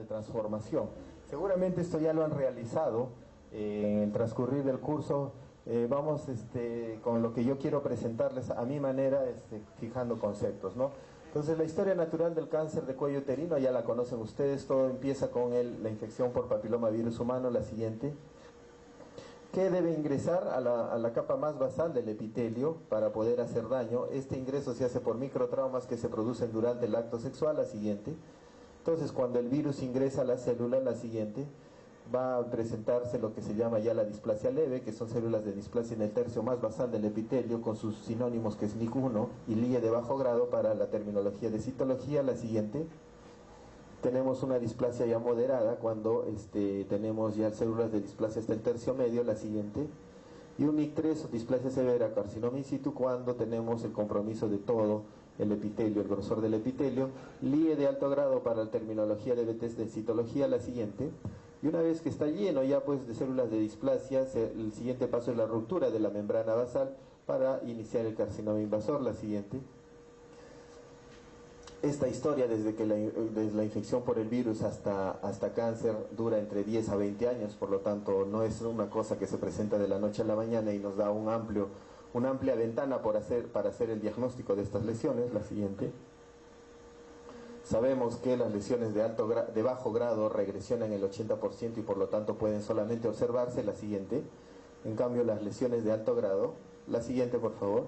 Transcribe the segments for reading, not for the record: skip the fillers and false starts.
de transformación. Seguramente esto ya lo han realizado en el transcurrir del curso. Vamos con lo que yo quiero presentarles a mi manera, fijando conceptos, ¿no? Entonces, la historia natural del cáncer de cuello uterino ya la conocen ustedes. Todo empieza con la infección por papilomavirus humano, la siguiente, que debe ingresar a la capa más basal del epitelio para poder hacer daño. Este ingreso se hace por microtraumas que se producen durante el acto sexual, la siguiente. Entonces, cuando el virus ingresa a la célula, la siguiente, va a presentarse lo que se llama ya la displasia leve, que son células de displasia en el tercio más basal del epitelio, con sus sinónimos que es NIC1 y LIE de bajo grado para la terminología de citología, la siguiente. Tenemos una displasia ya moderada cuando tenemos ya células de displasia hasta el tercio medio, la siguiente. Y un NIC3 o displasia severa, carcinoma in situ, cuando tenemos el compromiso de todo el epitelio, el grosor del epitelio. LIE de alto grado para la terminología de citología, la siguiente. Y una vez que está lleno ya pues de células de displasia, el siguiente paso es la ruptura de la membrana basal para iniciar el carcinoma invasor, la siguiente. Esta historia desde la infección por el virus hasta cáncer dura entre 10 a 20 años, por lo tanto no es una cosa que se presenta de la noche a la mañana y nos da una amplia ventana para hacer el diagnóstico de estas lesiones, la siguiente. Sabemos que las lesiones de bajo grado regresionan el 80% y por lo tanto pueden solamente observarse, la siguiente. En cambio, las lesiones de alto grado, la siguiente por favor.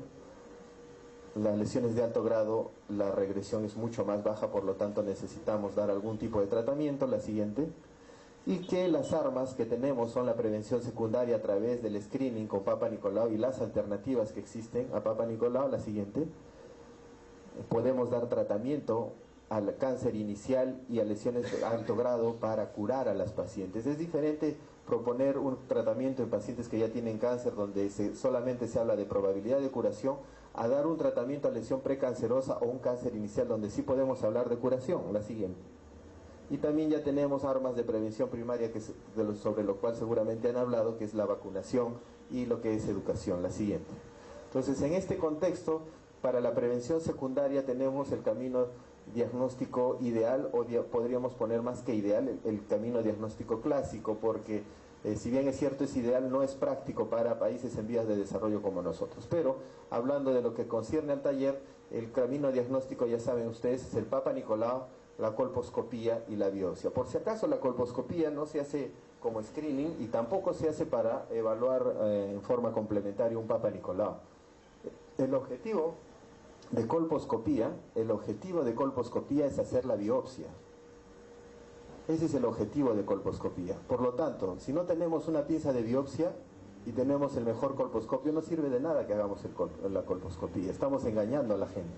Las lesiones de alto grado, la regresión es mucho más baja, por lo tanto necesitamos dar algún tipo de tratamiento, la siguiente. Y que las armas que tenemos son la prevención secundaria a través del screening con Papa Nicolau y las alternativas que existen a Papa Nicolau, la siguiente. Podemos dar tratamiento al cáncer inicial y a lesiones de alto grado para curar a las pacientes. Es diferente proponer un tratamiento en pacientes que ya tienen cáncer, donde solamente se habla de probabilidad de curación, a dar un tratamiento a lesión precancerosa o un cáncer inicial, donde sí podemos hablar de curación, la siguiente. Y también ya tenemos armas de prevención primaria sobre lo cual seguramente han hablado, que es la vacunación y lo que es educación, la siguiente. Entonces, en este contexto, para la prevención secundaria tenemos el camino diagnóstico ideal, o podríamos poner más que ideal, el camino diagnóstico clásico, porque si bien es cierto es ideal, no es práctico para países en vías de desarrollo como nosotros. Pero hablando de lo que concierne al taller, el camino diagnóstico, ya saben ustedes, es el Papa Nicolau, la colposcopía y la biopsia. Por si acaso, la colposcopía no se hace como screening y tampoco se hace para evaluar en forma complementaria un Papa Nicolau. El objetivo de colposcopía es hacer la biopsia. Ese es el objetivo de colposcopía. Por lo tanto, si no tenemos una pinza de biopsia y tenemos el mejor colposcopio, no sirve de nada que hagamos la colposcopía. Estamos engañando a la gente.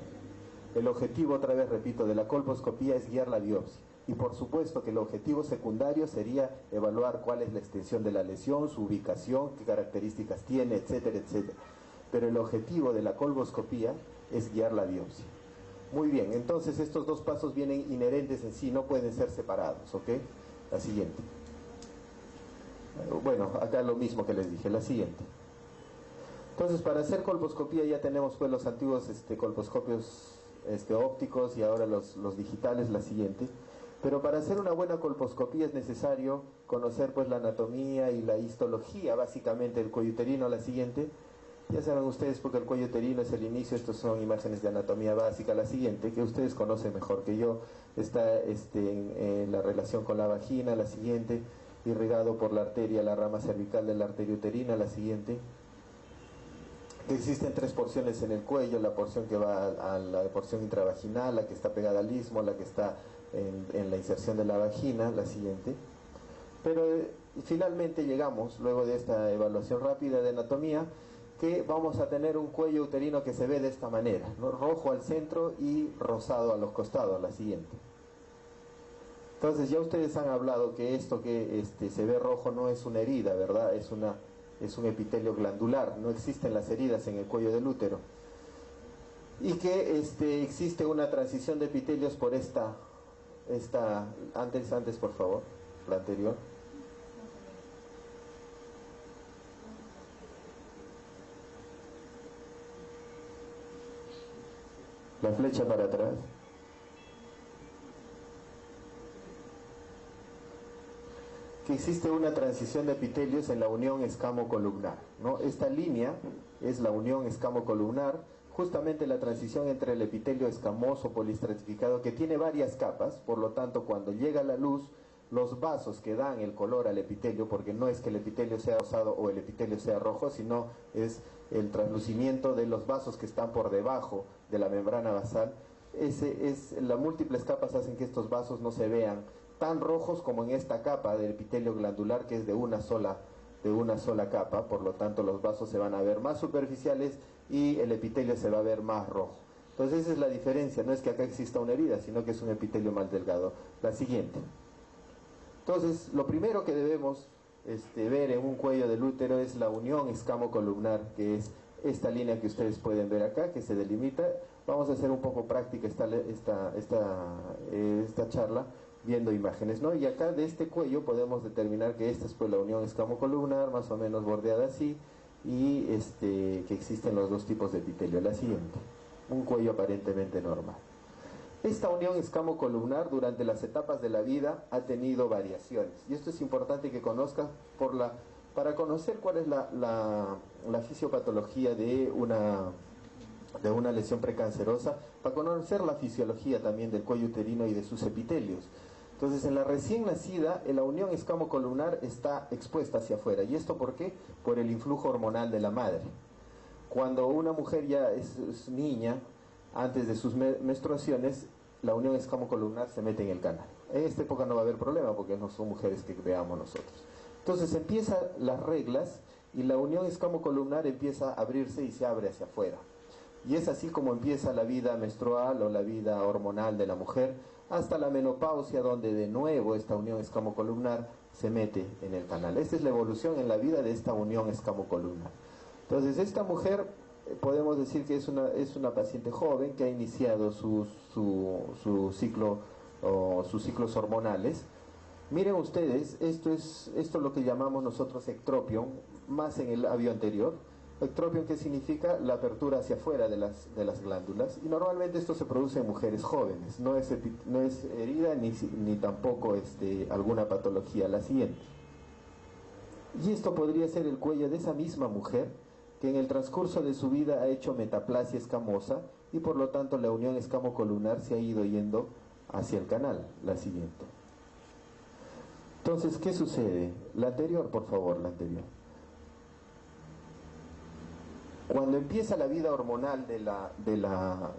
El objetivo, otra vez repito, de la colposcopía es guiar la biopsia. Y por supuesto que el objetivo secundario sería evaluar cuál es la extensión de la lesión, su ubicación, qué características tiene, etcétera, etcétera. Pero el objetivo de la colposcopía es guiar la biopsia. Muy bien, entonces estos dos pasos vienen inherentes en sí, no pueden ser separados, ¿ok? La siguiente. Bueno, acá lo mismo que les dije, la siguiente. Entonces, para hacer colposcopía ya tenemos pues los antiguos colposcopios ópticos y ahora los digitales, la siguiente. Pero para hacer una buena colposcopía es necesario conocer pues la anatomía y la histología básicamente del cuello uterino, la siguiente. Ya saben ustedes, porque el cuello uterino es el inicio, estos son imágenes de anatomía básica, la siguiente, que ustedes conocen mejor que yo, está en la relación con la vagina, la siguiente, irrigado por la arteria, la rama cervical de la arteria uterina, la siguiente. Existen tres porciones en el cuello, la porción que va a la porción intravaginal, la que está pegada al istmo, la que está en la inserción de la vagina, la siguiente. Pero finalmente llegamos, luego de esta evaluación rápida de anatomía, que vamos a tener un cuello uterino que se ve de esta manera, ¿no? Rojo al centro y rosado a los costados, la siguiente. Entonces ya ustedes han hablado que esto que se ve rojo no es una herida, ¿verdad? Es un epitelio glandular, no existen las heridas en el cuello del útero. Y que existe una transición de epitelios por esta antes por favor, la anterior. La flecha para atrás. que existe una transición de epitelios en la unión escamo-columnar, ¿no? Esta línea es la unión escamo-columnar, justamente la transición entre el epitelio escamoso polistratificado, que tiene varias capas, por lo tanto cuando llega la luz, los vasos que dan el color al epitelio, porque no es que el epitelio sea rosado o el epitelio sea rojo, sino es el translucimiento de los vasos que están por debajo de la membrana basal. Las múltiples capas hacen que estos vasos no se vean tan rojos como en esta capa del epitelio glandular, que es de una sola capa, por lo tanto los vasos se van a ver más superficiales y el epitelio se va a ver más rojo. Entonces esa es la diferencia, no es que acá exista una herida, sino que es un epitelio más delgado. La siguiente. Entonces, lo primero que debemos ver en un cuello del útero es la unión escamo-columnar, que es esta línea que ustedes pueden ver acá, que se delimita. Vamos a hacer un poco práctica esta charla, viendo imágenes, ¿no? Y acá de este cuello podemos determinar que esta es pues la unión escamo-columnar, más o menos bordeada así, y que existen los dos tipos de epitelio. La siguiente, un cuello aparentemente normal. Esta unión escamo-columnar durante las etapas de la vida ha tenido variaciones, y esto es importante que conozcas para conocer cuál es la fisiopatología de una lesión precancerosa, para conocer la fisiología también del cuello uterino y de sus epitelios. Entonces, en la recién nacida, la unión escamo-columnar está expuesta hacia afuera. ¿Y esto por qué? Por el influjo hormonal de la madre. Cuando una mujer ya es niña, antes de sus menstruaciones, la unión escamo-columnar se mete en el canal. En esta época no va a haber problema porque no son mujeres que veamos nosotros. Entonces empiezan las reglas y la unión escamo-columnar empieza a abrirse y se abre hacia afuera. Y es así como empieza la vida menstrual o la vida hormonal de la mujer, hasta la menopausia, donde de nuevo esta unión escamo-columnar se mete en el canal. Esta es la evolución en la vida de esta unión escamo-columnar. Entonces esta mujer, podemos decir que es una paciente joven que ha iniciado su ciclo o sus ciclos hormonales. Miren ustedes, esto es lo que llamamos nosotros ectropion, más en el labio anterior. Ectropion, que significa la apertura hacia afuera de las glándulas, y normalmente esto se produce en mujeres jóvenes, no es herida ni tampoco alguna patología. La siguiente. Y esto podría ser el cuello de esa misma mujer que en el transcurso de su vida ha hecho metaplasia escamosa y por lo tanto la unión escamo-columnar se ha ido yendo hacia el canal. La siguiente. Entonces, ¿qué sucede? La anterior, por favor, la anterior. Cuando empieza la vida hormonal de la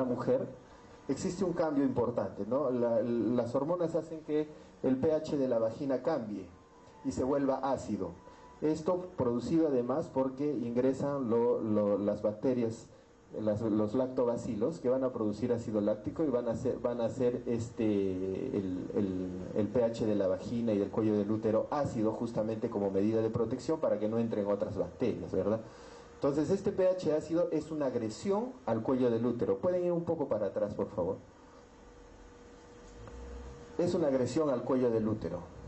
mujer, existe un cambio importante, ¿no? Las hormonas hacen que el pH de la vagina cambie y se vuelva ácido. Esto producido además porque ingresan las bacterias, los lactobacilos, que van a producir ácido láctico y van a hacer el pH de la vagina y del cuello del útero ácido, justamente como medida de protección para que no entren otras bacterias, ¿verdad? Entonces este pH ácido es una agresión al cuello del útero. ¿Pueden ir un poco para atrás, por favor? Es una agresión al cuello del útero.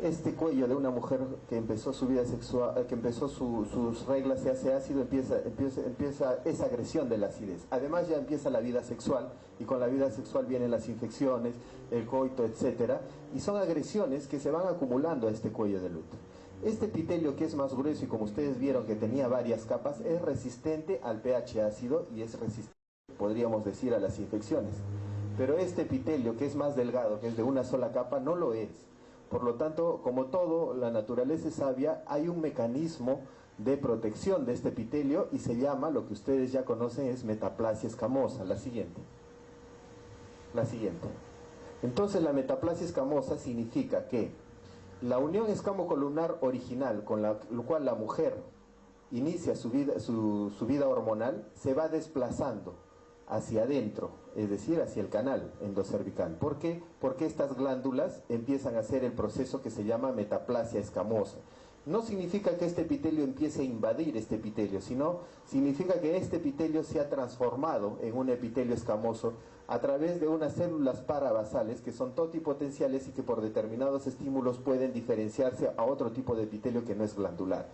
Este cuello de una mujer que empezó su vida sexual, que empezó sus reglas, se hace ácido, empieza esa agresión de la acidez. Además ya empieza la vida sexual, y con la vida sexual vienen las infecciones, el coito, etcétera, y son agresiones que se van acumulando a este cuello del útero. Este epitelio, que es más grueso y como ustedes vieron que tenía varias capas, es resistente al pH ácido y es resistente, podríamos decir, a las infecciones. Pero este epitelio, que es más delgado, que es de una sola capa, no lo es. Por lo tanto, como todo, la naturaleza es sabia, hay un mecanismo de protección de este epitelio y se llama, lo que ustedes ya conocen, es metaplasia escamosa. La siguiente. La siguiente. Entonces, la metaplasia escamosa significa que la unión escamo-columnar original, con la cual la mujer inicia su vida hormonal, se va desplazando hacia adentro, es decir, hacia el canal endocervical. ¿Por qué? Porque estas glándulas empiezan a hacer el proceso que se llama metaplasia escamosa. No significa que este epitelio empiece a invadir este epitelio, sino significa que este epitelio se ha transformado en un epitelio escamoso a través de unas células parabasales que son totipotenciales y que por determinados estímulos pueden diferenciarse a otro tipo de epitelio que no es glandular.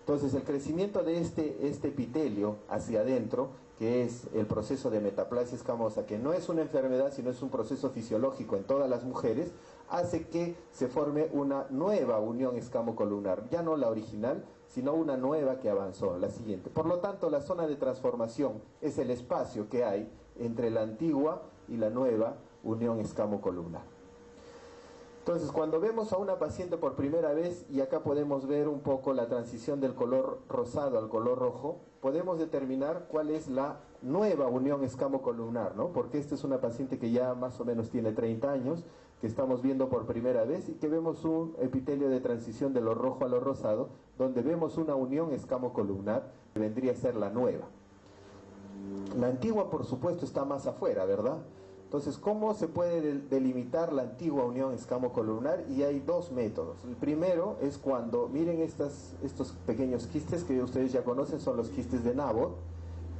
Entonces el crecimiento de este epitelio hacia adentro que es el proceso de metaplasia escamosa, que no es una enfermedad, sino es un proceso fisiológico en todas las mujeres, hace que se forme una nueva unión escamocolumnar, ya no la original, sino una nueva que avanzó, la siguiente. Por lo tanto, la zona de transformación es el espacio que hay entre la antigua y la nueva unión escamocolumnar. Entonces, cuando vemos a una paciente por primera vez, y acá podemos ver un poco la transición del color rosado al color rojo, podemos determinar cuál es la nueva unión escamocolumnar, ¿no? Porque esta es una paciente que ya más o menos tiene 30 años, que estamos viendo por primera vez y que vemos un epitelio de transición de lo rojo a lo rosado, donde vemos una unión escamocolumnar que vendría a ser la nueva. La antigua, por supuesto, está más afuera, ¿verdad? Entonces, ¿cómo se puede delimitar la antigua unión escamocolumnar? Y hay dos métodos. El primero es cuando, miren estos pequeños quistes que ustedes ya conocen, son los quistes de Nabor.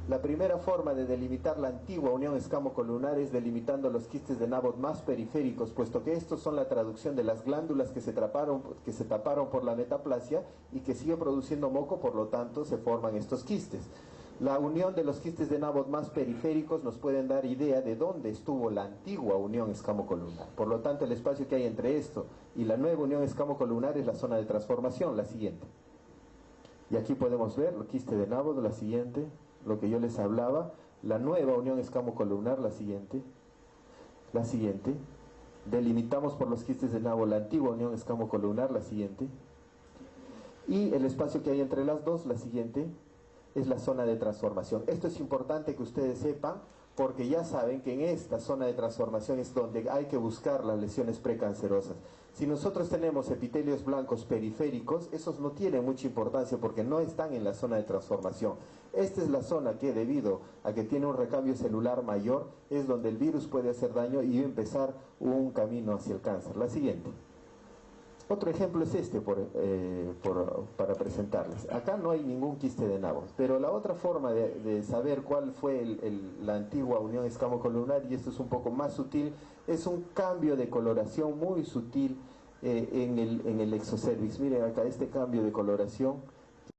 La primera forma de delimitar la antigua unión escamocolumnar es delimitando los quistes de Nabor más periféricos, puesto que estos son la traducción de las glándulas que se taparon por la metaplasia y que sigue produciendo moco, por lo tanto se forman estos quistes. La unión de los quistes de Nabor más periféricos nos pueden dar idea de dónde estuvo la antigua unión escamocolumnar. Por lo tanto, el espacio que hay entre esto y la nueva unión escamocolumnar es la zona de transformación, la siguiente. Y aquí podemos ver el quiste de Nabor, la siguiente, lo que yo les hablaba, la nueva unión escamocolumnar, la siguiente, delimitamos por los quistes de Nabor la antigua unión escamocolumnar, la siguiente, y el espacio que hay entre las dos, la siguiente, es la zona de transformación. Esto es importante que ustedes sepan, porque ya saben que en esta zona de transformación es donde hay que buscar las lesiones precancerosas. Si nosotros tenemos epitelios blancos periféricos, esos no tienen mucha importancia porque no están en la zona de transformación. Esta es la zona que, debido a que tiene un recambio celular mayor, es donde el virus puede hacer daño y empezar un camino hacia el cáncer. La siguiente. Otro ejemplo es este para presentarles. Acá no hay ningún quiste de Nabor, pero la otra forma de saber cuál fue la antigua unión escamocolumnar, y esto es un poco más sutil, es un cambio de coloración muy sutil en el exocervix. Miren acá este cambio de coloración